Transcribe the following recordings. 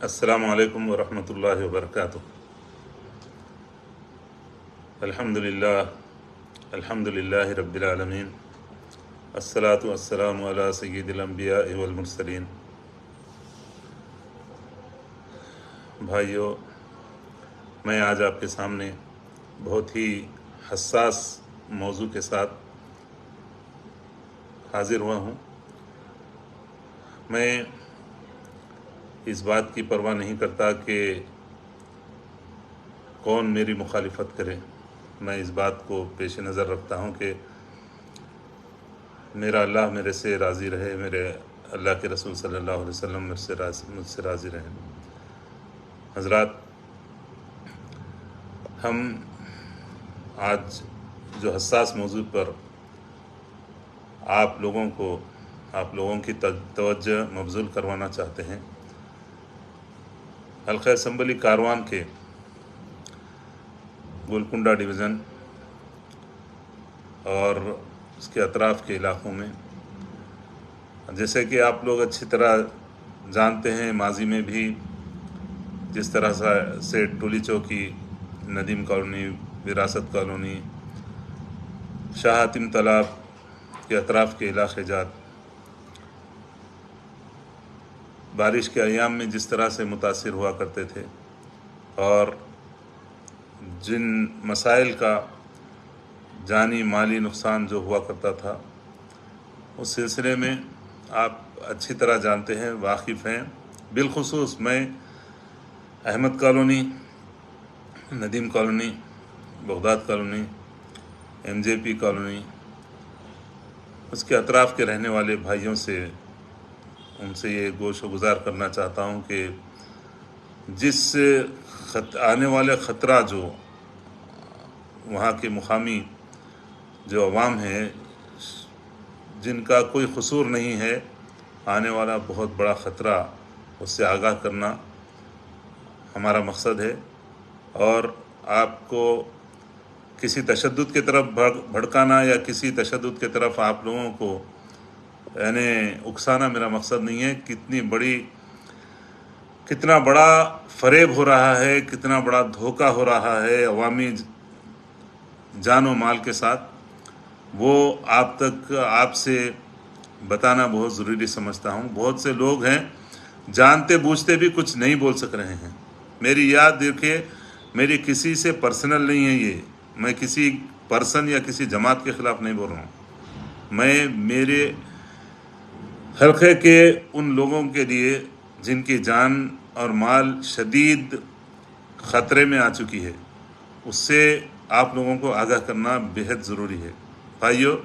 السلام علیکم ورحمۃ اللہ وبرکاتہ۔ الحمد للہ رب العالمین، الصلاۃ والسلام علی سید الانبیاء والمرسلین۔ بھائیو، میں آج آپ کے سامنے بہت ہی حساس موضوع کے ساتھ حاضر ہوا ہوں۔ میں اس بات کی پرواہ نہیں کرتا کہ کون میری مخالفت کرے۔ میں اس بات کو پیش نظر رکھتا ہوں کہ میرا اللہ میرے سے راضی رہے، میرے اللہ کے رسول صلی اللہ علیہ وسلم مجھ سے راضی رہے۔ حضرات، ہم آج جو حساس موضوع پر آپ لوگوں کی توجہ مبذول کروانا چاہتے ہیں، حلقہ اسمبلی کاروان کے گولکنڈہ ڈویژن اور اس کے اطراف کے علاقوں میں، جیسے کہ آپ لوگ اچھی طرح جانتے ہیں، ماضی میں بھی جس طرح سے ٹولی چوکی، ندیم کالونی، وراثت کالونی، شاہ حاتم تالاب کے اطراف کے علاقے جات بارش کے ایام میں جس طرح سے متاثر ہوا کرتے تھے، اور جن مسائل کا جانی مالی نقصان جو ہوا کرتا تھا، اس سلسلے میں آپ اچھی طرح جانتے ہیں، واقف ہیں۔ بالخصوص میں Ahmed colony, Nadeem colony, Baghdad colony, MJP colony, اس کے اطراف کے رہنے والے بھائیوں سے ان سے یہ گوش و گزار کرنا چاہتا ہوں کہ جس آنے والے خطرہ جو وہاں کے مقامی جو عوام ہیں، جن کا کوئی قصور نہیں ہے، آنے والا بہت بڑا خطرہ، اس سے آگاہ کرنا ہمارا مقصد ہے، اور آپ کو کسی تشدد کی طرف بھڑکانا یا کسی تشدد کی طرف آپ لوگوں کو اکسانا میرا مقصد نہیں ہے۔ کتنا بڑا فریب ہو رہا ہے، کتنا بڑا دھوکہ ہو رہا ہے عوامی جان و مال کے ساتھ، وہ آپ سے بتانا بہت ضروری سمجھتا ہوں۔ بہت سے لوگ ہیں جانتے بوجھتے بھی کچھ نہیں بول سک رہے ہیں۔ میری یاد دیکھیے، میری کسی سے پرسنل نہیں ہے یہ، میں کسی پرسن یا کسی جماعت کے خلاف نہیں بول رہا ہوں، میں میرے حلقے کے ان لوگوں کے لیے جن کی جان اور مال شدید خطرے میں آ چکی ہے، اس سے آپ لوگوں کو آگاہ کرنا بہت ضروری ہے۔ بھائیو،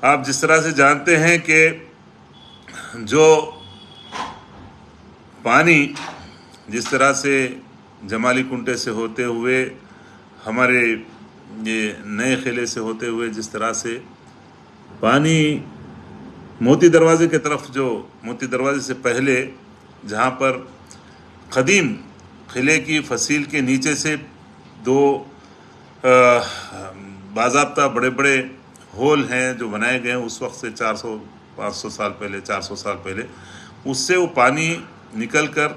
آپ جس طرح سے جانتے ہیں کہ جو پانی جس طرح سے جمالی کنٹے سے ہوتے ہوئے، ہمارے یہ نئے قلعے سے ہوتے ہوئے، جس طرح سے پانی موتی دروازے کی طرف، جو موتی دروازے سے پہلے جہاں پر قدیم قلعے کی فصیل کے نیچے سے دو باضابطہ بڑے بڑے ہول ہیں جو بنائے گئے ہیں، اس وقت سے 400 سال پہلے، اس سے وہ پانی نکل کر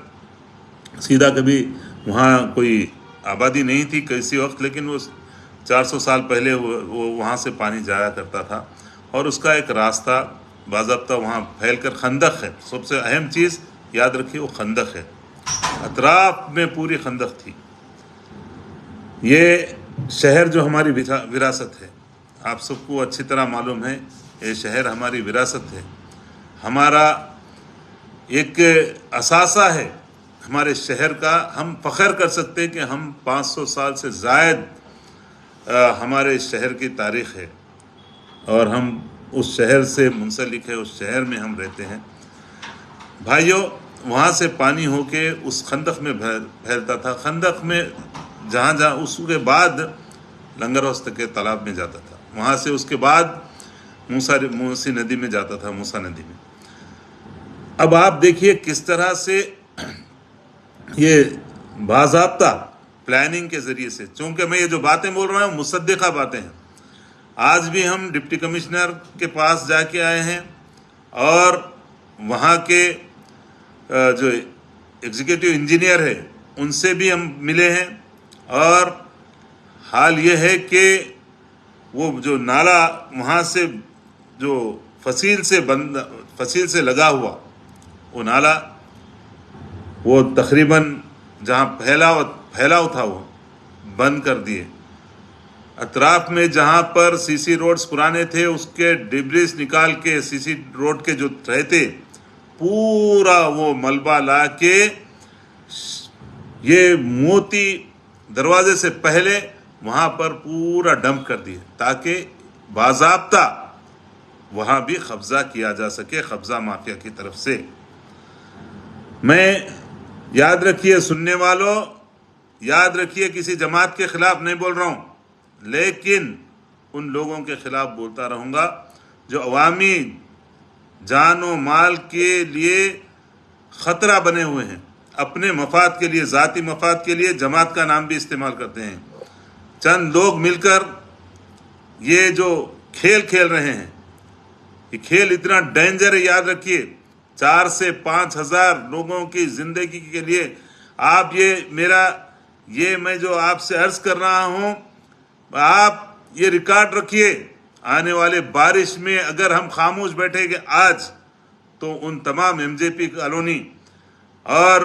سیدھا، کبھی وہاں کوئی آبادی نہیں تھی کسی وقت، لیکن وہ 400 سال پہلے وہ وہاں سے پانی جایا کرتا تھا، اور اس کا ایک راستہ باضابطہ وہاں پھیل کر خندق ہے۔ سب سے اہم چیز یاد رکھیے، وہ خندق ہے، اطراف میں پوری خندق تھی۔ یہ شہر جو ہماری وراثت ہے، آپ سب کو اچھی طرح معلوم ہے، یہ شہر ہماری وراثت ہے، ہمارا ایک اثاثہ ہے ہمارے شہر کا۔ ہم فخر کر سکتے ہیں کہ ہم 500 سال سے زائد ہمارے شہر کی تاریخ ہے، اور ہم اس شہر سے منسلک ہے، اس شہر میں ہم رہتے ہیں۔ بھائیوں، وہاں سے پانی ہو کے اس خندق میں پھیلتا تھا، خندق میں جہاں اس کے بعد لنگر وسط کے تالاب میں جاتا تھا، وہاں سے اس کے بعد موسی ندی میں جاتا تھا، موسیٰ ندی میں۔ اب آپ دیکھیے کس طرح سے یہ باضابطہ پلاننگ کے ذریعے سے، چونکہ میں یہ جو باتیں بول رہا ہوں مصدقہ باتیں ہیں، آج بھی ہم ڈپٹی کمشنر کے پاس جا کے آئے ہیں، اور وہاں کے جو ایگزیکٹو انجینئر ہے ان سے بھی ہم ملے ہیں، اور حال یہ ہے کہ وہ جو نالا وہاں سے جو فصیل سے لگا ہوا وہ نالا، وہ تقریباً جہاں پھیلاؤ تھا وہ بند کر دیے. اطراف میں جہاں پر سی سی روڈز پرانے تھے اس کے ڈبریز نکال کے سی سی روڈ کے جو رہتے پورا وہ ملبہ لا کے یہ موتی دروازے سے پہلے وہاں پر پورا ڈمپ کر دیے تاکہ باضابطہ وہاں بھی قبضہ کیا جا سکے قبضہ مافیا کی طرف سے. میں یاد رکھیے سننے والوں، یاد رکھیے کسی جماعت کے خلاف نہیں بول رہا ہوں، لیکن ان لوگوں کے خلاف بولتا رہوں گا جو عوامی جان و مال کے لیے خطرہ بنے ہوئے ہیں، اپنے مفاد کے لیے، ذاتی مفاد کے لیے جماعت کا نام بھی استعمال کرتے ہیں. چند لوگ مل کر یہ جو کھیل رہے ہیں، یہ کھیل اتنا ڈینجر ہے. یاد رکھیے 4 سے 5 ہزار لوگوں کی زندگی کے لیے آپ میں جو آپ سے عرض کر رہا ہوں، آپ یہ ریکارڈ رکھیے. آنے والے بارش میں اگر ہم خاموش بیٹھے گے آج تو ان تمام ایم جے پی کالونی اور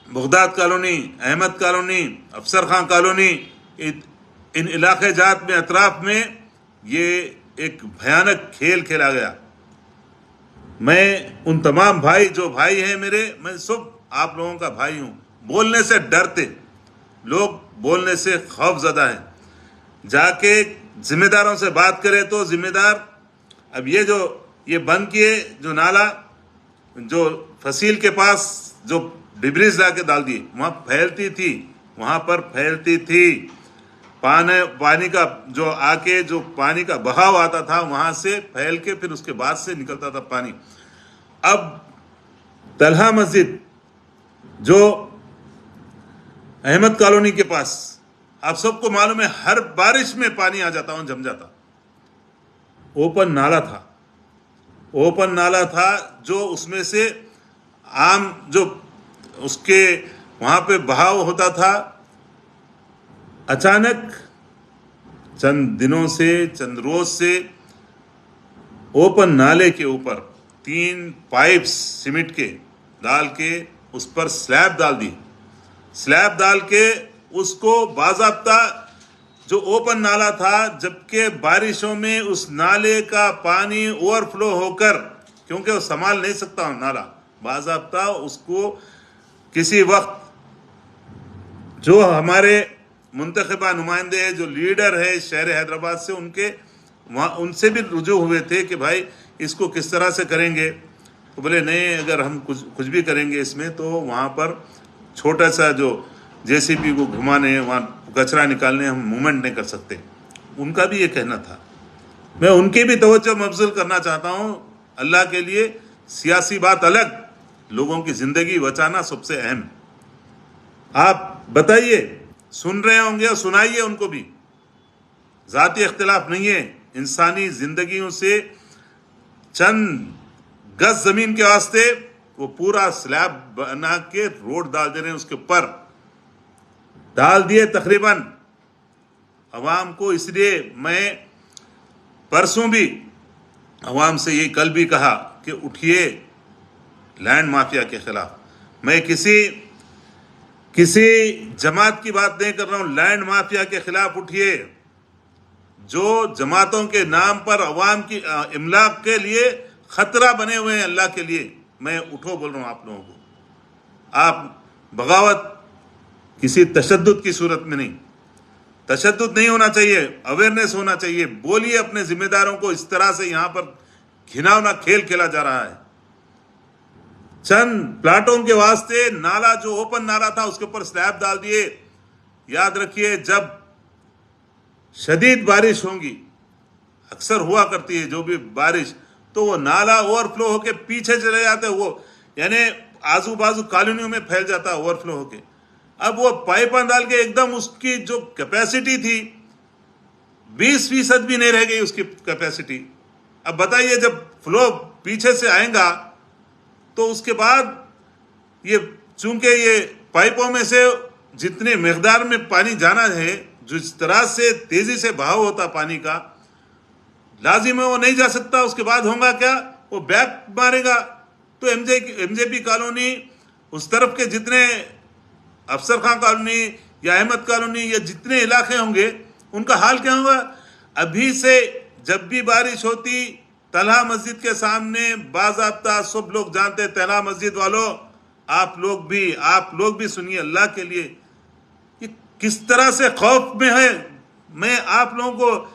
بغداد کالونی، احمد کالونی، افسر خان کالونی، ان علاقے جات میں اطراف میں یہ ایک بھیانک کھیل کھیلا گیا. میں ان تمام جو بھائی ہیں میرے، میں سب آپ لوگوں کا بھائی ہوں. بولنے سے ڈرتے لوگ، بولنے سے خوف زدہ ہیں. جا کے ذمہ داروں سے بات کرے تو ذمہ دار اب یہ بند کیے جو نالا جو فصیل کے پاس جو ڈبریز لا کے ڈال دیے، وہاں پھیلتی تھی پانی کا جو آ کے جو پانی کا بہاؤ آتا تھا وہاں سے پھیل کے پھر اس کے بعد سے نکلتا تھا پانی. اب طلحہ مسجد جو احمد کالونی کے پاس، آپ سب کو معلوم ہے ہر بارش میں پانی آ جاتا، جم جاتا. اوپن نالا تھا جو اس میں سے عام جو اس کے وہاں پہ بہاؤ ہوتا تھا. اچانک چند دنوں سے، چند روز سے اوپن نالے کے اوپر 3 پائپس سیمنٹ کے ڈال کے اس پر سلیب ڈال کے اس کو باضابطہ جو اوپن نالا تھا، جبکہ بارشوں میں اس نالے کا پانی اوور فلو ہو کر، کیونکہ وہ سنبھال نہیں سکتا نالا، باضابطہ اس کو کسی وقت جو ہمارے منتخبہ نمائندے ہیں، جو لیڈر ہے شہر حیدرآباد سے، ان سے بھی رجوع ہوئے تھے کہ بھائی اس کو کس طرح سے کریں گے. تو بولے نہیں، اگر ہم کچھ بھی کریں گے اس میں تو وہاں پر چھوٹا سا جو جے سی بی کو گھمانے، وہاں کچرا نکالنے ہم موومنٹ نہیں کر سکتے. ان کا بھی یہ کہنا تھا. میں ان کی بھی توجہ مبذول کرنا چاہتا ہوں. اللہ کے لیے سیاسی بات الگ، لوگوں کی زندگی بچانا سب سے اہم. آپ بتائیے، سن رہے ہوں گے اور سنائیے ان کو بھی. ذاتی اختلاف نہیں ہے، انسانی زندگیوں سے چند گز زمین کے واسطے وہ پورا سلیب بنا کے روڈ ڈال دے رہے ہیں، اس کے اوپر ڈال دیے تقریباً عوام کو. اس لیے میں پرسوں بھی عوام سے یہ کل بھی کہا کہ اٹھیے لینڈ مافیا کے خلاف. میں کسی جماعت کی بات نہیں کر رہا ہوں، لینڈ مافیا کے خلاف اٹھیے. جو جماعتوں کے نام پر عوام کی املاک کے لیے خطرہ بنے ہوئے ہیں اللہ کے لیے، میں اٹھو بول رہا ہوں آپ لوگوں کو. آپ بغاوت کسی تشدد کی صورت میں نہیں، تشدد نہیں ہونا چاہیے، اویئرنیس ہونا چاہیے. بولیے اپنے ذمہ داروں کو. اس طرح سے یہاں پر گھناؤنا کھیل کھیلا جا رہا ہے. چند پلاٹوں کے واسطے نالا جو اوپن نالا تھا اس کے اوپر سلیب ڈال دیے. یاد رکھیے جب شدید بارش ہوگی، اکثر ہوا کرتی ہے جو بھی بارش، تو وہ نالا اوور فلو ہو کے پیچھے چلے جاتے، وہ یعنی آزو بازو کالونیوں میں پھیل جاتا اوور فلو ہو کے. اب وہ پائپاں ڈال کے ایک دم اس کی جو کیپیسٹی تھی 20% بھی نہیں رہ گئی اس کی کیپیسٹی. اب بتائیے جب فلو پیچھے سے آئے گا تو اس کے بعد یہ چونکہ یہ پائپوں میں سے جتنے مقدار میں پانی جانا ہے، جس طرح سے تیزی سے بہاؤ ہوتا پانی کا، لازم ہے وہ نہیں جا سکتا. اس کے بعد ہوگا کیا؟ وہ بیک مارے گا. تو ایم جے پی کالونی، اس طرف کے جتنے افسر خان کالونی یا احمد کالونی یا جتنے علاقے ہوں گے، ان کا حال کیا ہوگا؟ ابھی سے جب بھی بارش ہوتی، طلحہ مسجد کے سامنے باضابطہ سب لوگ جانتے، طلحہ مسجد والوں، آپ لوگ بھی سنیے اللہ کے لیے، یہ کس طرح سے خوف میں ہے. میں آپ لوگوں کو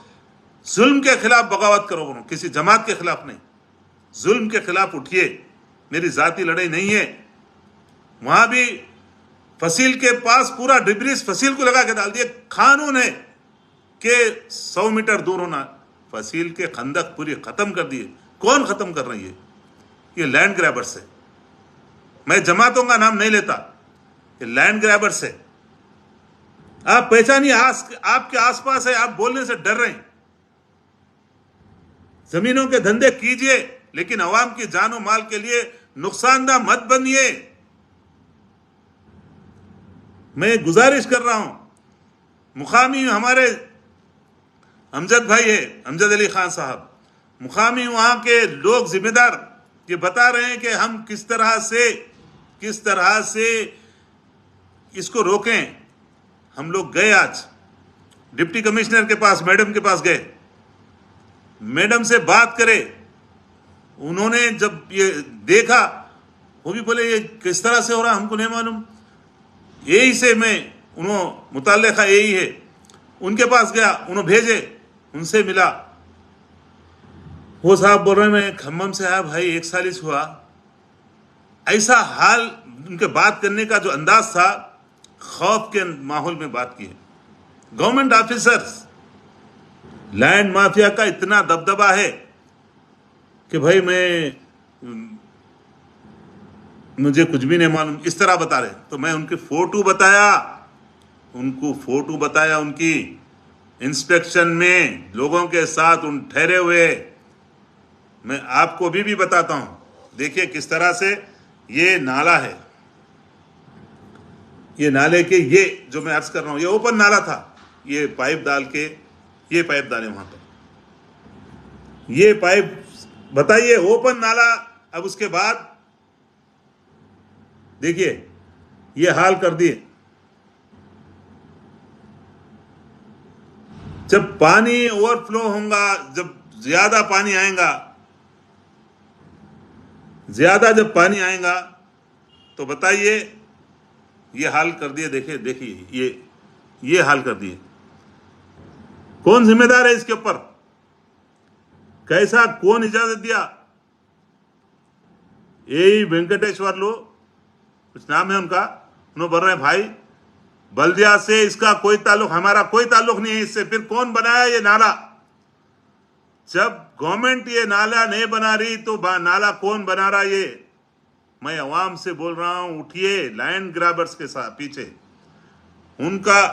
ظلم کے خلاف بغاوت کرو، کسی جماعت کے خلاف نہیں، ظلم کے خلاف اٹھیے. میری ذاتی لڑائی نہیں ہے. وہاں بھی فصیل کے پاس پورا ڈبریز فصیل کو لگا کے ڈال دیے. قانون ہے کہ 100 میٹر دور ہونا. فصیل کے خندق پوری ختم کر دیے. کون ختم کر رہی ہے؟ یہ لینڈ گریبرز ہے. میں جماعتوں کا نام نہیں لیتا، یہ لینڈ گریبرز ہے. آپ پہچانیے، آپ کے آس پاس ہے، آپ بولنے سے ڈر رہے ہیں. زمینوں کے دھندے کیجئے، لیکن عوام کی جان و مال کے لیے نقصان دہ مت بنیے. میں گزارش کر رہا ہوں، مقامی ہمارے امجد بھائی ہے، امجد علی خان صاحب، مقامی وہاں کے لوگ ذمہ دار یہ بتا رہے ہیں کہ ہم کس طرح سے اس کو روکیں. ہم لوگ گئے، آج ڈپٹی کمشنر کے پاس، میڈم کے پاس گئے، میڈم سے بات کرے. انہوں نے جب یہ دیکھا، وہ بھی بولے یہ کس طرح سے ہو رہا ہم کو نہیں معلوم. یہی سے متعلقہ یہی ہے، ان کے پاس گیا، انہوں بھیجے، ان سے ملا. وہ صاحب بول رہے ہیں میں کھمم سے آیا بھائی، 1 سال ہی ہوا. ایسا حال، ان کے بات کرنے کا جو انداز تھا، خوف کے ماحول میں بات کی ہے. گورنمنٹ آفیسرز، لینڈ مافیا کا اتنا دبدبا ہے کہ بھائی مجھے کچھ بھی نہیں معلوم، اس طرح بتا رہے. تو میں ان کی فوٹو بتایا ان کی انسپیکشن میں لوگوں کے ساتھ ان ٹھہرے ہوئے. میں آپ کو بھی بتاتا ہوں. دیکھیے کس طرح سے یہ نالا ہے. یہ نالے کے، یہ جو میں عرض کر رہا ہوں، یہ اوپن نالا تھا. یہ پائپ ڈالے وہاں پر، یہ پائپ بتائیے اوپن نالا. اب اس کے بعد دیکھیے یہ حال کر دیے. جب پانی اوور فلو ہوگا، جب زیادہ پانی آئے گا تو بتائیے یہ حال کر دیے. دیکھیے یہ حال کر دیے. کون ذمہ دار ہے اس کے اوپر؟ کیسا، کون اجازت دیا؟ یہی وینکٹیشور لو کچھ نام ہے ان کا. انہوں بول رہے ہیں بھائی بلدیہ سے اس کا کوئی تعلق، ہمارا کوئی تعلق نہیں ہے اس سے. پھر کون بنایا یہ نالا؟ جب گورنمنٹ یہ نالا نہیں بنا رہی تو نالا کون بنا رہا؟ یہ میں عوام سے بول رہا ہوں، اٹھیے. لینڈ گرابرز کے ساتھ پیچھے ان کا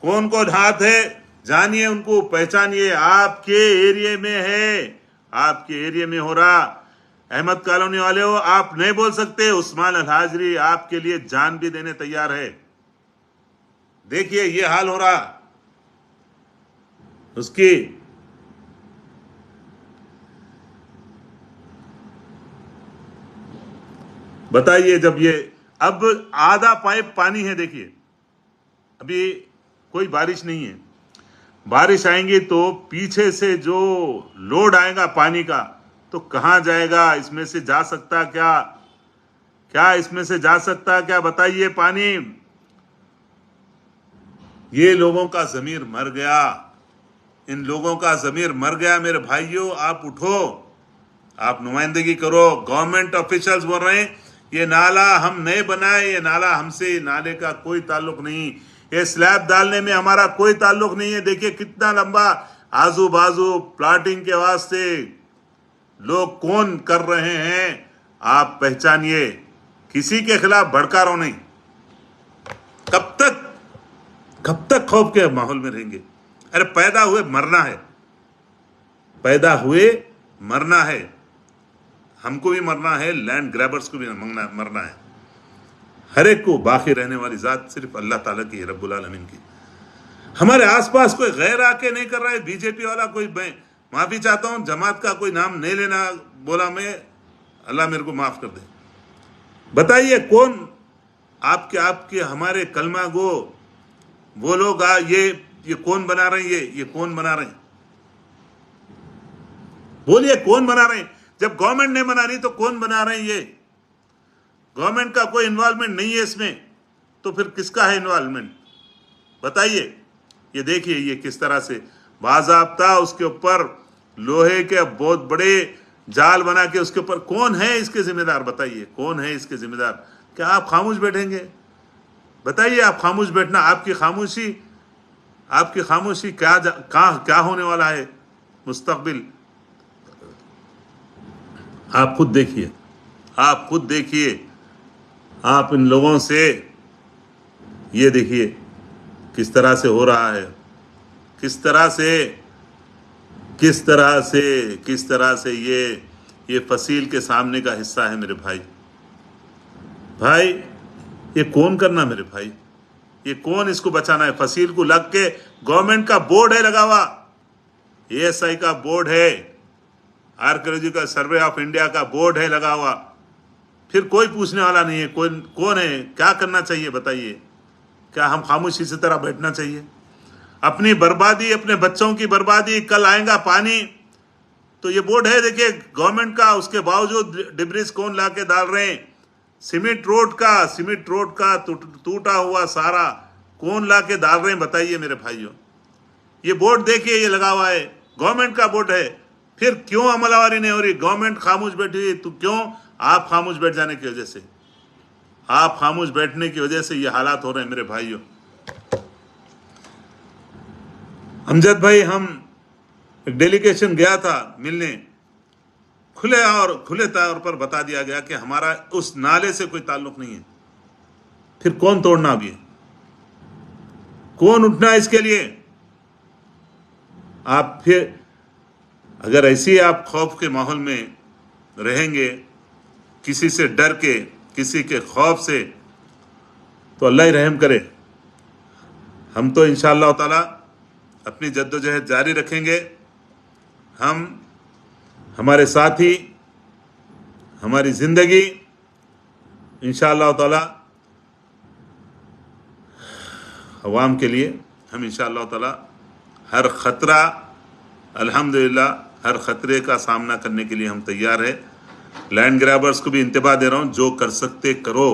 کون ہاتھ ہے، جانیے، ان کو پہچانیے. آپ کے ایریے میں ہے، آپ کے ایریے میں ہو رہا. احمد کالونی والے ہو، آپ نہیں بول سکتے. عثمان الحاضری آپ کے لیے جان بھی دینے تیار ہے. دیکھیے یہ حال ہو رہا اس کی. بتائیے جب یہ اب آدھا پائپ پانی ہے. دیکھیے ابھی کوئی بارش نہیں ہے. بارش آئیں گی تو پیچھے سے جو لوڈ آئے گا پانی کا تو کہاں جائے گا؟ اس میں سے جا سکتا کیا اس میں سے جا سکتا کیا؟ بتائیے. پانی، یہ لوگوں کا ضمیر مر گیا. ان لوگوں کا ضمیر مر گیا. میرے بھائیوں، آپ اٹھو، آپ نمائندگی کرو. گورنمنٹ آفیشلز بول رہے ہیں یہ نالا ہم نہیں بنائے، یہ نالا ہم سے، نالے کا کوئی تعلق نہیں. یہ سلیب ڈالنے میں ہمارا کوئی تعلق نہیں ہے. دیکھیے کتنا لمبا آزو بازو پلاٹنگ کے واسطے لوگ کون کر رہے ہیں. آپ پہچانیے. کسی کے خلاف بھڑکا رہو نہیں. کب تک خوف کے ماحول میں رہیں گے؟ ارے پیدا ہوئے مرنا ہے. ہم کو بھی مرنا ہے، لینڈ گریبرز کو بھی مرنا ہے. ہر ایک کو باقی رہنے والی ذات صرف اللہ تعالیٰ کی ہے، رب العالمین کی. ہمارے آس پاس کوئی غیر آ کے نہیں کر رہا ہے. بی جے پی والا کوئی، میں معافی چاہتا ہوں، جماعت کا کوئی نام نہیں لینا بولا میں، اللہ میرے کو معاف کر دے. بتائیے کون آپ کے ہمارے کلمہ گو وہ لوگ یہ کون بنا رہے ہیں؟ یہ کون بنا رہے ہیں؟ بولیے کون بنا رہے ہیں؟ جب گورنمنٹ نہیں بنا رہی تو کون بنا رہے ہیں؟ یہ گورنمنٹ کا کوئی انوالومنٹ نہیں ہے اس میں، تو پھر کس کا ہے انوالومنٹ؟ بتائیے. یہ دیکھیے یہ کس طرح سے باضابطہ اس کے اوپر لوہے کے بہت بڑے جال بنا کے اس کے اوپر. کون ہے اس کے ذمہ دار؟ بتائیے کون ہے اس کے ذمہ دار؟ کیا آپ خاموش بیٹھیں گے؟ بتائیے آپ خاموش بیٹھنا، آپ کی خاموشی کیا ہونے والا ہے مستقبل؟ آپ خود دیکھیے. آپ ان لوگوں سے یہ دیکھیے کس طرح سے ہو رہا ہے، کس طرح سے یہ فصیل کے سامنے کا حصہ ہے میرے بھائی. یہ کون کرنا میرے بھائی؟ یہ کون اس کو بچانا ہے؟ فصیل کو لگ کے گورنمنٹ کا بورڈ ہے لگا ہوا، ASI کا بورڈ ہے، آرکیولوجیکل سروے آف انڈیا کا بورڈ ہے لگا ہوا. پھر کوئی پوچھنے والا نہیں ہے. کون ہے؟ کیا کرنا چاہیے بتائیے؟ کیا ہم خاموشی سے طرح بیٹھنا چاہیے؟ اپنی بربادی، اپنے بچوں کی بربادی، کل آئے گا پانی تو یہ بورڈ ہے دیکھیے گورنمنٹ کا، اس کے باوجود ڈبریز کون لا کے ڈال رہے ہیں؟ سیمنٹ روڈ کا ٹوٹا ہوا سارا کون لا کے ڈال رہے ہیں؟ بتائیے میرے بھائیوں. یہ بورڈ دیکھیے یہ لگا ہوا ہے، گورنمنٹ کا بورڈ ہے. پھر کیوں عمل آوری نہیں ہو رہی؟ گورنمنٹ خاموش بیٹھی ہوئی تو کیوں؟ آپ خاموش بیٹھ جانے کی وجہ سے، آپ خاموش بیٹھنے کی وجہ سے یہ حالات ہو رہے ہیں میرے بھائیوں. امجد بھائی، ہم ایک ڈیلیگیشن گیا تھا ملنے، کھلے طور پر بتا دیا گیا کہ ہمارا اس نالے سے کوئی تعلق نہیں ہے. پھر کون توڑنا بھی ہے؟ کون اٹھنا ہے اس کے لیے؟ آپ پھر اگر ایسی آپ خوف کے ماحول میں رہیں گے، کسی سے ڈر کے، کسی کے خوف سے، تو اللہ ہی رحم کرے. ہم تو انشاءاللہ تعالی اپنی جدوجہد جاری رکھیں گے. ہمارے ساتھی، ہماری زندگی انشاءاللہ تعالی عوام کے لیے، ہم انشاءاللہ تعالی ہر خطرہ، الحمدللہ ہر خطرے کا سامنا کرنے کے لیے ہم تیار ہیں. لینڈ گرابرز کو بھی انتباہ دے رہا ہوں، جو کر سکتے کرو.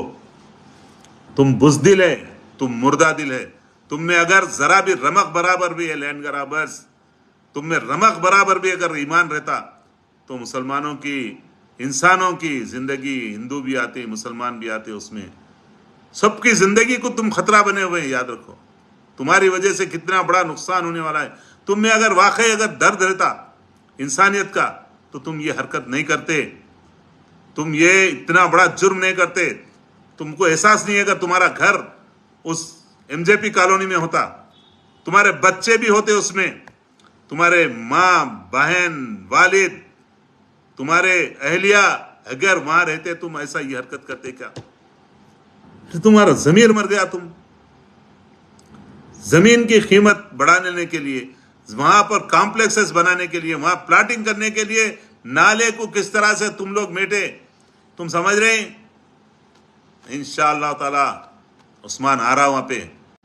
تم بزدل ہے، تم مردہ دل ہے. تم میں اگر ذرا بھی رمق برابر بھی ہے لینڈ گرابرز، تم میں رمق برابر بھی اگر ایمان رہتا تو مسلمانوں کی، انسانوں کی زندگی، ہندو بھی آتے، مسلمان بھی آتے، اس میں سب کی زندگی کو تم خطرہ بنے ہوئے ہیں. یاد رکھو تمہاری وجہ سے کتنا بڑا نقصان ہونے والا ہے. تم میں اگر واقعی اگر درد رہتا انسانیت کا تو تم یہ حرکت نہیں کرتے، تم یہ اتنا بڑا جرم نہیں کرتے. تم کو احساس نہیں ہے کہ تمہارا گھر اس MJP کالونی میں ہوتا، تمہارے بچے بھی ہوتے اس میں، تمہارے ماں، بہن، والد، تمہارے اہلیہ اگر وہاں رہتے، تم ایسا یہ حرکت کرتے کیا؟ تمہارا ضمیر مر گیا. تم زمین کی قیمت بڑھانے کے لیے، وہاں پر کمپلیکسز بنانے کے لیے، وہاں پلاٹنگ کرنے کے لیے نالے کو کس طرح سے تم لوگ میٹے، تم سمجھ رہے ہیں؟ انشاءاللہ تعالی عثمان آ رہا وہاں پہ.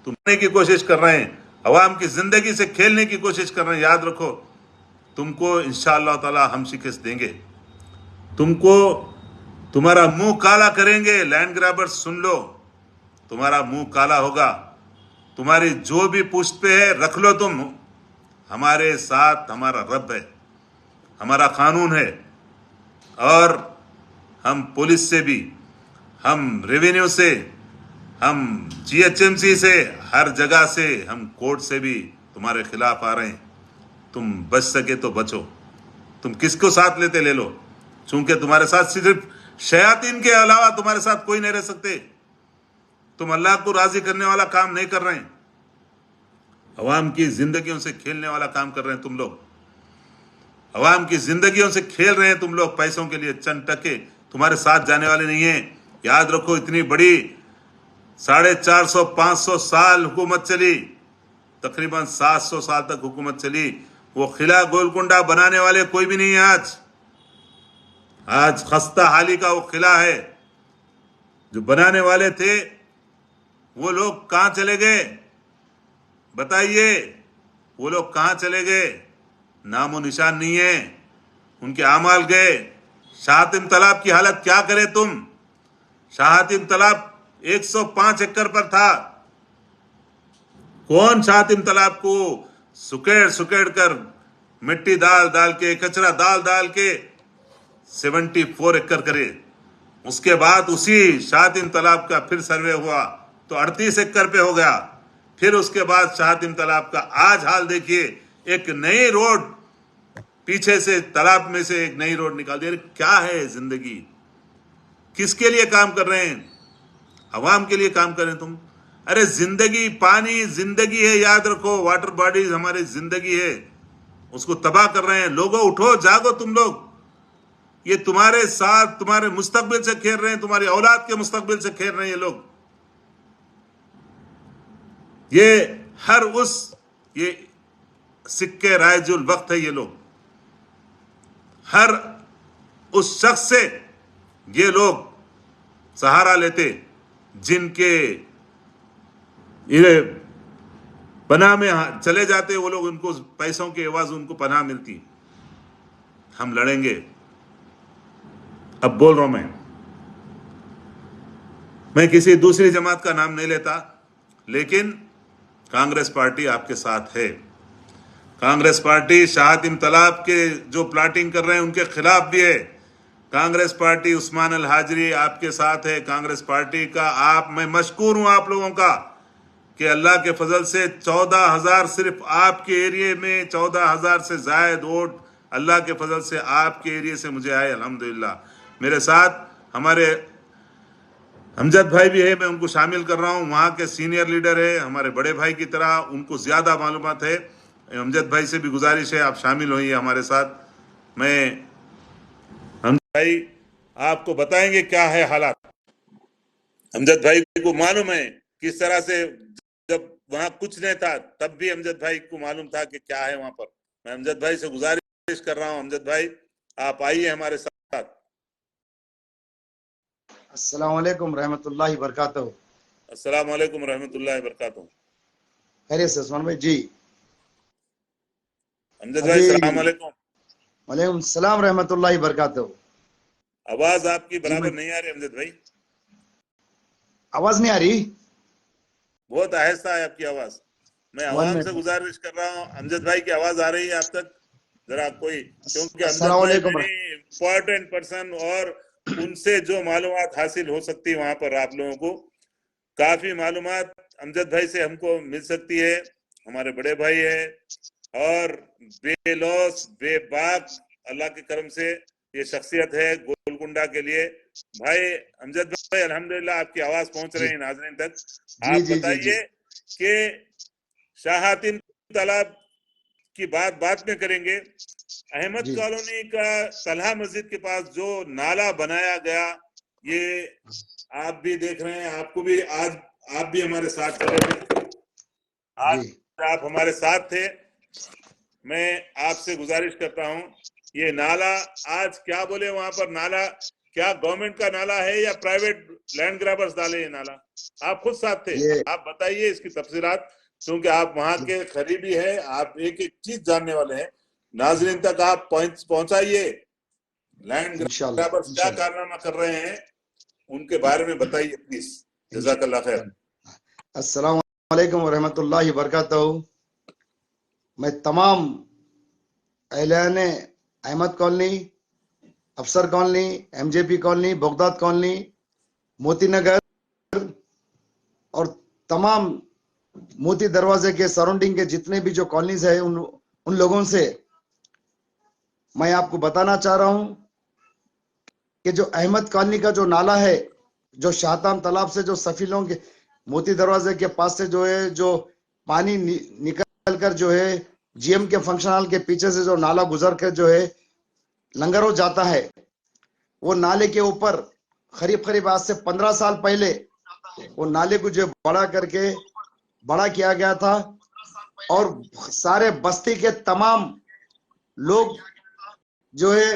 تم کی کوشش کر رہے ہیں، عوام کی زندگی سے کھیلنے کی کوشش کر رہے ہیں. یاد رکھو تم کو انشاءاللہ تعالی ہم شکست دیں گے. تم کو تمہارا منہ کالا کریں گے. لینڈ گرابر سن لو، تمہارا منہ کالا ہوگا. تمہاری جو بھی پشت پہ ہے رکھ لو. تم ہمارے ساتھ، ہمارا رب ہے، ہمارا قانون ہے، اور ہم پولیس سے بھی، ہم ریونیو سے، ہم GHMC سے، ہر جگہ سے، ہم کورٹ سے بھی تمہارے خلاف آ رہے ہیں. تم بچ سکے تو بچو. تم کس کو ساتھ لیتے لے لو، چونکہ تمہارے ساتھ صرف شیاطین کے علاوہ تمہارے ساتھ کوئی نہیں رہ سکتے. تم اللہ کو راضی کرنے والا کام نہیں کر رہے ہیں، عوام کی زندگیوں سے کھیلنے والا کام کر رہے ہیں. تم لوگ عوام کی زندگیوں سے کھیل رہے ہیں. تم لوگ پیسوں کے لیے چند ٹکے تمہارے ساتھ جانے والے نہیں ہیں. یاد رکھو اتنی بڑی 450-500 سال حکومت چلی, تقریباً 700 سال تک حکومت چلی. وہ قلعہ گولکنڈہ بنانے والے کوئی بھی نہیں ہے آج خستہ حالی کا وہ قلعہ ہے. جو بنانے والے تھے وہ لوگ کہاں چلے گئے بتائیے؟ وہ لوگ کہاں چلے گئے؟ نام و نشان نہیں ہے, ان کے اعمال گئے. شاہ حاتم تالاب کی حالت کیا کرے تم؟ شاہ حاتم تالاب 105 ایکڑ پر تھا. کون شاہ حاتم تالاب کو سکیڑ کر مٹی ڈال کے کچرا ڈال کے 74 ایکڑ کرے. اس کے بعد اسی شاہ حاتم تالاب کا پھر سروے ہوا تو 38 ایکڑ پہ ہو گیا. پھر اس کے بعد شاہ حاتم تالاب کا آج حال دیکھیے, ایک نئی روڈ پیچھے سے تالاب میں سے ایک نئی روڈ نکال دی. کیا ہے زندگی؟ کس کے لیے کام کر رہے ہیں؟ عوام کے لیے کام کر رہے ہیں تم؟ ارے زندگی, پانی زندگی ہے, یاد رکھو. واٹر باڈیز ہماری زندگی ہے, اس کو تباہ کر رہے ہیں. لوگوں اٹھو, جاگو تم لوگ. یہ تمہارے ساتھ تمہارے مستقبل سے کھیل رہے ہیں, تمہاری اولاد کے مستقبل سے کھیل رہے ہیں یہ لوگ. یہ ہر یہ سکے رائج الوقت ہے. یہ لوگ ہر اس شخص سے یہ لوگ سہارا لیتے جن کے پناہ میں چلے جاتے وہ لوگ. ان کو پیسوں کی عوض ان کو پناہ ملتی. ہم لڑیں گے. اب بول رہا ہوں میں کسی دوسری جماعت کا نام نہیں لیتا, لیکن کانگریس پارٹی آپ کے ساتھ ہے. کانگریس پارٹی شاہ حاتم تالاب کے جو پلاٹنگ کر رہے ہیں ان کے خلاف بھی ہے. کانگریس پارٹی عثمان الحاجری آپ کے ساتھ ہے. کانگریس پارٹی کا میں مشکور ہوں آپ لوگوں کا کہ اللہ کے فضل سے 14,000 صرف آپ کے ایریے میں 14,000 سے زائد ووٹ اللہ کے فضل سے آپ کے ایریے سے مجھے آئے الحمدللہ. میرے ساتھ ہمارے امجد بھائی بھی ہے, میں ان کو شامل کر رہا ہوں. وہاں کے سینئر لیڈر ہے, ہمارے بڑے بھائی کی طرح, ان کو زیادہ معلومات ہے. امجد بھائی سے بھی گزارش ہے آپ شامل ہوئیے ہمارے ساتھ. میں امجد بھائی آپ کو بتائیں گے کیا ہے حالات. امجد بھائی کو معلوم ہے کس طرح سے, جب وہاں کچھ نہیں تھا تب بھی امجد بھائی کو معلوم تھا کہ کیا ہے وہاں پر. میں امجد بھائی سے گزارش کر رہا ہوں, امجد بھائی آپ آئیے ہمارے ساتھ. السلام علیکم رحمۃ اللہ وبرکاتہ. السلام علیکم رحمۃ اللہ وبرکاتہ. خیریت سے عثمان بھائی؟ جی امجد بھائی السلام علیکم. وعلیکم السلام رحمۃ اللہ وبرکاتہ. آواز آپ کی جی برابر نہیں آ رہی امجد بھائی. آواز نہیں آ رہی؟ بہت آہستہ ہے آپ کی آواز. میں عوام سے گزارش کر رہا ہوں, امجد بھائی کی آواز آ رہی ہے آپ تک ذرا کوئی, کیونکہ امجد بھائی ویری امپورٹنٹ پرسن, اور ان سے جو معلومات حاصل ہو سکتی وہاں پر آپ لوگوں کو کافی معلومات امجد بھائی سے ہم کو مل سکتی ہے. ہمارے بڑے بھائی ہے اور بے لوس بے باک اللہ کے کرم سے یہ شخصیت ہے گولکنڈہ کے لیے. بھائی امجد بھائی الحمدللہ آپ کی آواز پہنچ رہی ہے ناظرین تک. آپ بتائیے کہ شاہ حاتم تالاب کی بات میں کریں گے. احمد کالونی کا طلحہ مسجد کے پاس جو نالا بنایا گیا, یہ آپ بھی دیکھ رہے ہیں, آپ کو بھی آج آپ بھی ہمارے ساتھ چلے تھے, آج آپ ہمارے ساتھ تھے. میں آپ سے گزارش کرتا ہوں یہ نالا آج کیا بولے وہاں پر نالا کیا گورنمنٹ کا نالا ہے یا پرائیویٹ لینڈ گرابرز ڈالے یہ نالا؟ آپ خود ساتھ تھے, آپ بتائیے اس کی تفصیلات, کیونکہ آپ وہاں کے قریبی ہیں, آپ ایک ایک چیز جاننے والے ہیں. ناظرین تک آپ پہنچائیے لینڈ گرابرز کیا کارنامہ کر رہے ہیں, ان کے بارے میں بتائیے پلیز. جزاک اللہ خیر. السلام علیکم ورحمۃ اللہ وبرکاتہ. میں تمام اہلان احمد کالونی, افسر کالونی, ایم جے پی کالونی, بغداد کالونی, موتی نگر اور تمام موتی دروازے کے سراؤنڈنگ کے جتنے بھی جو کالونیز ہیں ان لوگوں سے میں آپ کو بتانا چاہ رہا ہوں کہ جو احمد کالونی کا جو نالا ہے, جو شاہ حاتم تالاب سے جو سفیلوں کے موتی دروازے کے پاس سے جو ہے جو پانی نکل کر جو ہے جی ایم کے فنکشن ہال کے پیچھے سے جو نالا گزر کر جو ہے لنگرو جاتا ہے, وہ نالے کے اوپر قریب آج سے 15 سال پہلے وہ نالے کو جو بڑا کر کے بڑا کیا گیا تھا اور سارے بستی کے تمام لوگ جو ہے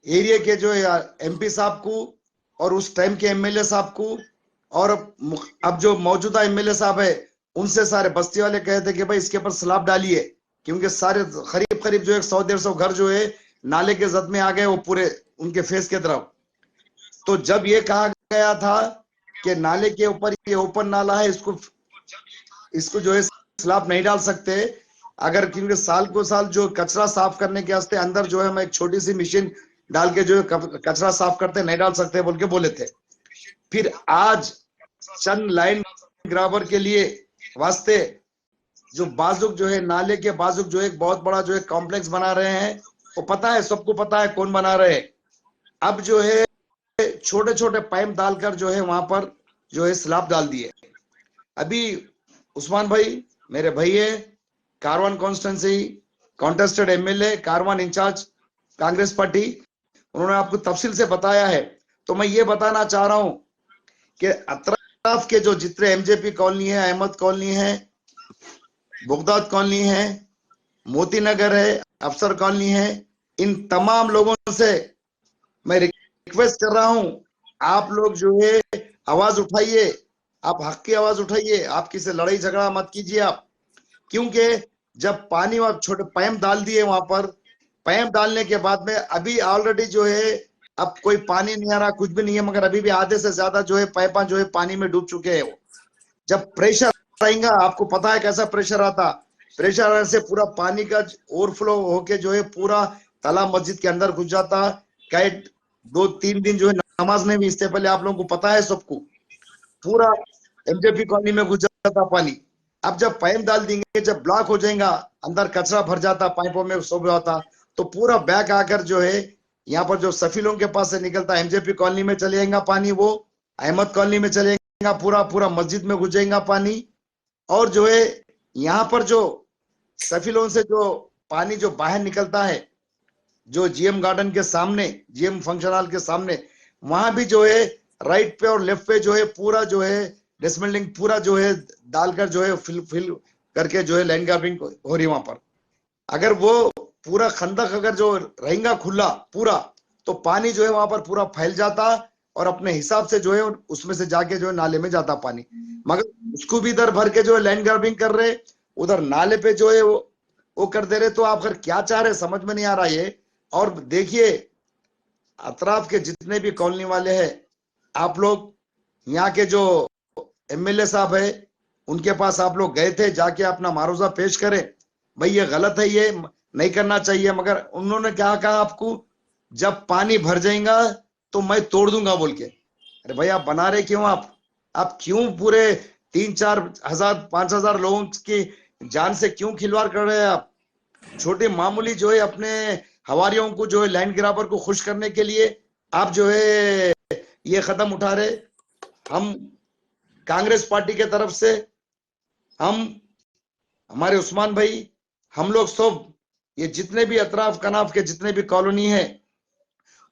ایریا کے جو ہے ایم پی صاحب کو اور اس ٹائم کے ایم ایل اے صاحب کو اور اب جو موجودہ ایم ایل اے صاحب ہے ان سے سارے بستی والے کہے تھے کہ بھائی اس کے اوپر سلاب ڈالیے، کیونکہ سارے قریب جو 100-150 گھر جو ہے نالے کے زد میں آ گئے وہ پورے ان کے فیس کے طرف. تو جب یہ کہا گیا تھا کہ نالے کے اوپر یہ اوپن نالا ہے اس کو جو ہے سلاب نہیں ڈال سکتے، اگر کیونکہ سال کو سال جو کچرا صاف کرنے کے واسطے اندر جو ہے ہم ایک چھوٹی سی مشین ڈال کے جو ہے کچرا صاف کرتے نہیں ڈال سکتے بول کے بولے تھے. پھر آج چند لائن گرابر کے لیے واسطے جو بازوک جو ہے نالے کے بازوک جو ایک بہت بڑا جو ہے کمپلیکس بنا رہے ہیں، وہ پتا ہے سب کو پتا ہے کون بنا رہے ہیں. اب جو ہے چھوٹے چھوٹے پائپ ڈال کر جو ہے وہاں پر جو ہے سلاب ڈال دیے. ابھی عثمان بھائی میرے بھائی ہے، Karwan constituency contested M L A, Karwan incharge Congress party, انہوں نے آپ کو تفصیل سے بتایا ہے. تو میں یہ بتانا چاہ رہا ہوں کہ اطراف کے جو جتنے ایم جے پی کالونی ہے، احمد کالونی ہے، بغداد کالونی ہے، موتی نگر ہے، افسر کالونی ہے، ان تمام لوگوں سے میں ریکویسٹ کر رہا ہوں آپ لوگ جو ہے آواز اٹھائیے، آپ حق کی آواز اٹھائیے، آپ کسی لڑائی جھگڑا مت کیجیے آپ. کیونکہ جب پانی وہاں چھوٹے پائپ ڈال دیے وہاں پر، پائپ ڈالنے کے بعد میں ابھی آلریڈی جو ہے اب کوئی پانی نہیں آ رہا، کچھ بھی نہیں ہے، مگر ابھی بھی آدھے سے زیادہ جو ہے پائپاں جو ہے پانی میں ڈوب چکے ہیں. وہ جب پریشر آئے گا، آپ کو پتا ہے کیسا پریشر آتا، پریشر آنے سے پورا پانی کا اوور فلو ہو کے جو ہے پورا تالاب مسجد کے اندر گھس جاتا. کئی 2-3 دن جو ہے نماز نہیں ہوئی، اس سے پہلے آپ لوگوں کو پتا ہے سب کو، پورا ایم جے پی کالونی میں گھس جاتا پانی. اب جب پائپ ڈال دیں گے، جب بلاک ہو جائے گا، اندر کچرا بھر جاتا پائپوں میں سو جاتا، تو پورا بیک آ کر جو ہے یہاں پر جو سفیلوں کے پاس سے نکلتا ایم جے پی کالونی میں چلے گا پانی، وہ احمد کالونی میں چلے گا، پورا مسجد میں گھس جائے گا پانی. اور جو ہے یہاں پر جو سفیلوں سے جو پانی جو باہر نکلتا ہے، جو جی ایم گارڈن کے سامنے، جی ایم فنکشن ہال کے سامنے، وہاں بھی جو ہے رائٹ پہ اور لیفٹ پہ جو ہے پورا جو ہے ڈسمنٹلنگ پورا جو ہے ڈال کر جو ہے فل کر کے جو ہے لینڈ گاربنگ ہو رہی وہاں پر. اگر وہ پورا خندق اگر جو رہیں گا کھلا پورا، تو پانی جو ہے وہاں پر پورا پھیل جاتا اور اپنے حساب سے جو ہے اس میں سے جا کے جو ہے نالے میں جاتا پانی. مگر اس کو بھی ادھر بھر کے جو ہے لینڈ گاربنگ کر رہے، ادھر نالے پہ جو ہے وہ کر دے رہے. تو آپ اگر کیا چاہ رہے سمجھ میں نہیں آ رہا یہ. اور دیکھیے اطراف کے جتنے بھی کالونی والے ہیں، آپ لوگ یہاں کے جو ایم ایل اے صاحب ہے ان کے پاس آپ لوگ گئے تھے، جا کے اپنا معروضہ پیش کریں، بھئی یہ غلط ہے، یہ نہیں کرنا چاہیے. مگر انہوں نے کیا کہا آپ کو، جب پانی بھر جائیں گا تو میں توڑ دوں گا بول کے. ارے بھائی آپ بنا رہے کیوں، آپ کیوں پورے 3-4 ہزار 5 ہزار لوگوں کی جان سے کیوں کھلواڑ کر رہے ہیں آپ. چھوٹے معمولی جو ہے اپنے ہواریوں کو جو ہے لینڈ گرابر کو خوش کرنے کے لیے آپ جو ہے یہ قدم اٹھا رہے. ہم کانگریس پارٹی کے طرف سے ہمارے عثمان بھائی، ہم لوگ سب یہ جتنے بھی اطراف کناف کے جتنے بھی کالونی ہیں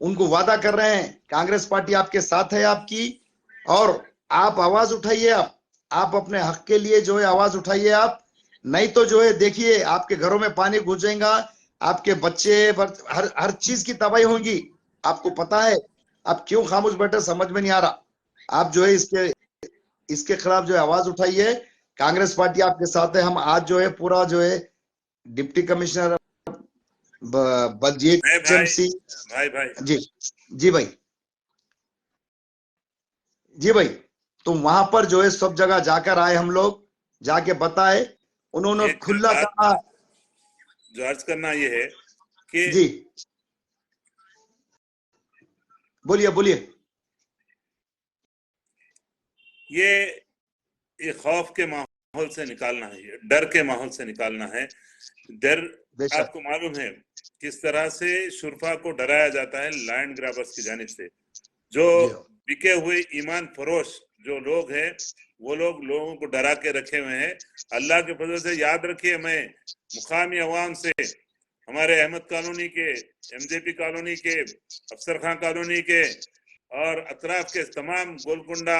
ان کو وعدہ کر رہے ہیں، کانگریس پارٹی آپ کے ساتھ ہے آپ کی. اور آپ آواز اٹھائیے، آپ اپنے حق کے لیے جو ہے آواز اٹھائیے آپ. نہیں تو جو ہے دیکھیے آپ کے گھروں میں پانی گھس جائے گا، آپ کے بچے ہر چیز کی تباہی ہوگی. آپ کو پتا ہے آپ کیوں خاموش بیٹھے سمجھ میں نہیں آ رہا. آپ جو ہے اس کے خلاف جو ہے آواز اٹھائیے. کانگریس پارٹی آپ کے ساتھ ہے. ہم آج جو ہے پورا جو ہے ڈپٹی کمشنر بلجیت ایم سی جی بھائی تو وہاں پر جو ہے سب جگہ جا کر آئے، ہم لوگ جا کے بتائے، انہوں نے کھلا کہا. جو عرض کرنا یہ ہے کہ جی بولیے. یہ خوف کے ماحول سے نکالنا ہے، ڈر کے ماحول سے نکالنا ہے. ڈر آپ کو معلوم ہے کس طرح سے شرفا کو ڈرایا جاتا ہے لینڈ گرابرز کی جانب سے. جو بکے ہوئے ایمان فروش جو لوگ ہیں وہ لوگوں کو ڈرا کے رکھے ہوئے ہیں. اللہ کے فضل سے یاد رکھیے، میں مقامی عوام سے، ہمارے احمد کالونی کے، ایم جے پی کالونی کے، افسر خان کالونی کے اور اطراف کے تمام گولکنڈا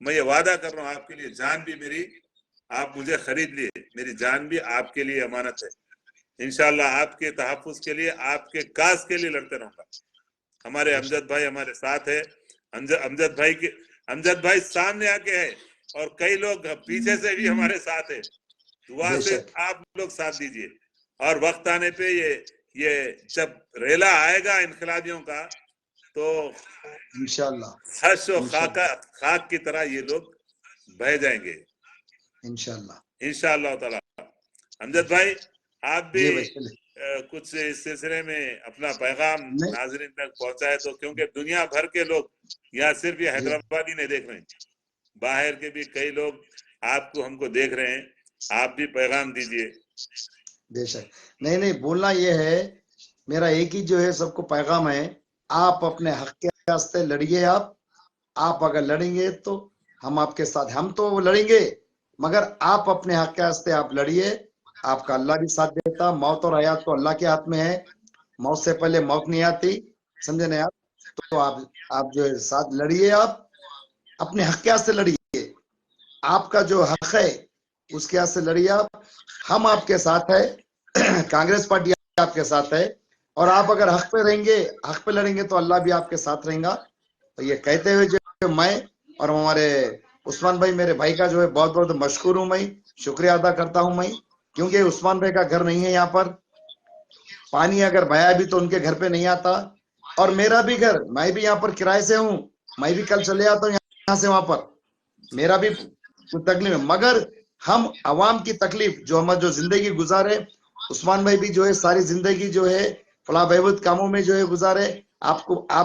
میں یہ وعدہ کر رہا ہوں آپ کے لیے جان بھی میری آپ مجھے خرید لیے, میری جان بھی آپ کے لیے امانت ہے. انشاءاللہ آپ کے تحفظ کے لیے, آپ کے کاز کے لیے لڑتے رہوں گا. ہمارے امجد بھائی ہمارے ساتھ ہے. امجد بھائی سامنے آ کے ہے اور کئی لوگ پیچھے سے بھی ہمارے ساتھ ہے. دعا سے آپ لوگ ساتھ دیجئے, اور وقت آنے پہ یہ جب ریلا آئے گا انقلابیوں کا تو انشاءاللہ خش و خاک کی طرح یہ لوگ بہہ جائیں گے انشاءاللہ تعالی. امجد بھائی آپ بھی کچھ اس سلسلے میں اپنا پیغام ناظرین تک پہنچائے تو, کیونکہ دنیا بھر کے لوگ یہاں صرف یہ حیدرآبادی نہیں دیکھ رہے ہیں, باہر کے بھی کئی لوگ آپ کو ہم کو دیکھ رہے ہیں. آپ بھی پیغام دیجئے. بے شک. نہیں بولنا یہ ہے, میرا ایک ہی جو ہے سب کو پیغام ہے, آپ اپنے حق کے راستے لڑیے. آپ اگر لڑیں گے تو ہم آپ کے ساتھ, ہم تو لڑیں گے مگر آپ اپنے حق کے راستے آپ لڑیے. آپ کا اللہ بھی ساتھ دیتا. موت اور حیات تو اللہ کے ہاتھ میں ہے. موت سے پہلے موت نہیں آتی, سمجھے نا آپ. تو آپ جو ہے ساتھ لڑیے, آپ اپنے حق کے راستے لڑیے. آپ کا جو حق ہے اس کے راستے لڑیے. ہم آپ کے ساتھ ہے, کانگریس پارٹی آپ کے ساتھ ہے, اور آپ اگر حق پہ رہیں گے, حق پہ لڑیں گے تو اللہ بھی آپ کے ساتھ رہیں گا. تو یہ کہتے ہوئے جو میں اور ہمارے عثمان بھائی میرے بھائی کا جو ہے بہت بہت مشکور ہوں, میں شکریہ ادا کرتا ہوں میں, کیونکہ عثمان بھائی کا گھر نہیں ہے یہاں پر. پانی اگر بہایا بھی تو ان کے گھر پہ نہیں آتا, اور میرا بھی گھر, میں بھی یہاں پر کرائے سے ہوں, میں بھی کل چلے آتا ہوں یہاں سے وہاں پر, میرا بھی کچھ تکلیف ہے. مگر ہم عوام کی تکلیف جو زندگی گزارے, عثمان بھائی بھی جو ہے ساری زندگی جو ہے فلاح بہبود کاموں میں جو ہے گزارے. آپ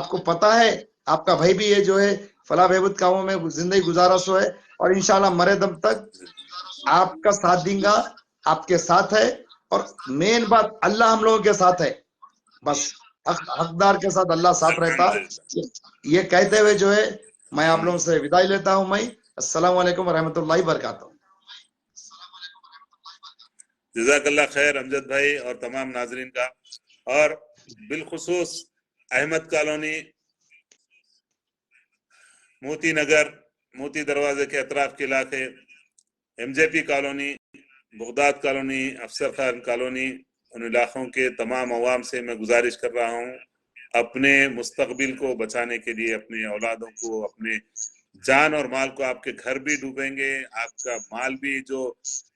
کو پتا ہے, آپ کا بھائی بھی یہ جو ہے فلاح بہبود کاموں میں زندگی گزارا سو ہے, اور انشاءاللہ مرے دم تک آپ کا ساتھ دیں گا, آپ کے ساتھ ہے. اور مین بات, اللہ ہم لوگوں کے ساتھ ہے, بس حقدار کے ساتھ اللہ ساتھ رہتا. یہ کہتے ہوئے جو ہے میں آپ لوگوں سے ودائی لیتا ہوں. میں السلام علیکم ورحمۃ اللہ وبرکاتہ. جزاک اللہ خیر امجد بھائی اور تمام ناظرین کا, اور بالخصوص احمد کالونی, موتی نگر, موتی دروازے کے اطراف کے علاقے, ایم جے پی کالونی, بغداد کالونی, افسر خان کالونی, ان علاقوں کے تمام عوام سے میں گزارش کر رہا ہوں, اپنے مستقبل کو بچانے کے لیے, اپنے اولادوں کو, اپنے جان اور مال کو, آپ کے گھر بھی ڈوبیں گے, آپ کا مال بھی, جو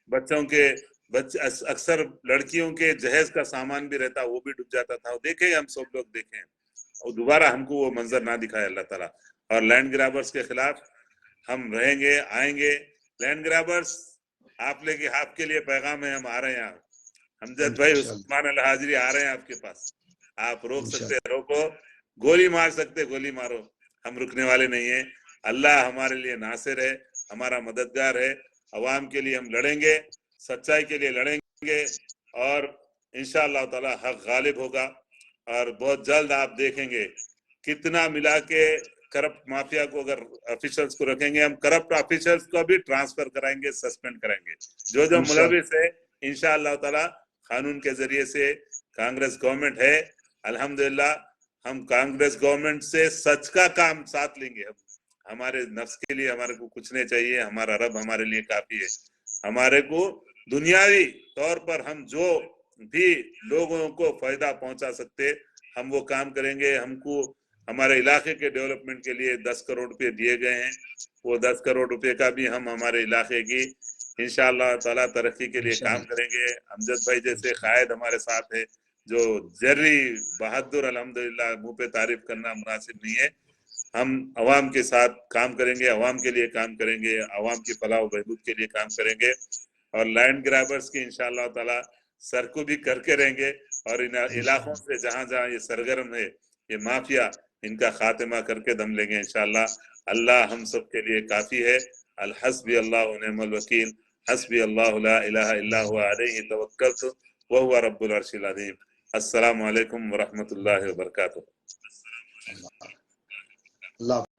بچوں کے اکثر لڑکیوں کے جہیز کا سامان بھی رہتا وہ بھی ڈوب جاتا تھا. دیکھیں ہم سب لوگ دیکھیں, اور دوبارہ ہم کو وہ منظر نہ دکھائے اللہ تعالیٰ. اور لینڈ گرابرز کے خلاف ہم رہیں گے, آئیں گے. لینڈ گرابرز آپ کے لیے پیغام ہے, ہم آ رہے ہیں. امجد بھائی, عثمان الحاضری آ رہے ہیں آپ کے پاس. آپ روک سکتے روکو, گولی مار سکتے گولی مارو, ہم رکنے والے نہیں ہیں. اللہ ہمارے لیے ناصر ہے, ہمارا مددگار ہے. عوام کے لیے ہم لڑیں گے, سچائی کے لیے لڑیں گے, اور انشاءاللہ تعالی حق غالب ہوگا. اور بہت جلد آپ دیکھیں گے کتنا ملا کے کرپٹ مافیا کو, اگر آفیشلز کو رکھیں گے, ہم کرپٹ آفیشلز کو بھی ٹرانسفر کرائیں گے, سسپینڈ کرائیں گے. جو ملوث ہے انشاءاللہ تعالی قانون کے ذریعے سے. کانگریس گورنمنٹ ہے, الحمدللہ ہم کانگریس گورنمنٹ سے سچ کا کام ساتھ لیں گے. ہمارے نفس کے لیے ہمارے کو کچھ نہیں چاہیے, ہمارا رب ہمارے لیے کافی ہے. ہمارے کو دنیاوی طور پر ہم جو بھی لوگوں کو فائدہ پہنچا سکتے ہم وہ کام کریں گے. ہم کو ہمارے علاقے کے ڈیولپمنٹ کے لیے 10 کروڑ روپے دیے گئے ہیں, وہ 10 کروڑ روپے کا بھی ہم ہمارے علاقے کی انشاءاللہ تعالیٰ ترقی کے لیے کام کریں گے. امجد بھائی جیسے قائد ہمارے ساتھ ہے, جو جری بہادر, الحمدللہ منہ پہ تعریف کرنا مناسب نہیں ہے. ہم عوام کے ساتھ کام کریں گے, عوام کے لیے کام کریں گے, عوام کی فلاح و بہبود کے لیے کام کریں گے. اور لینڈ گرابرز کی انشاءاللہ تعالی سر کو بھی کر کے رہیں گے, اور ان علاقوں سے جہاں جہاں یہ سرگرم ہے یہ مافیا, ان کا خاتمہ کر کے دم لیں گے انشاءاللہ. اللہ ہم سب کے لیے کافی ہے. الحسبی اللہ و نعم الوکیل, حسبی اللہ لا الہ الا هو علیہ توکلت وهو رب العرش العظیم. السلام علیکم ورحمۃ اللہ وبرکاتہ. اللہ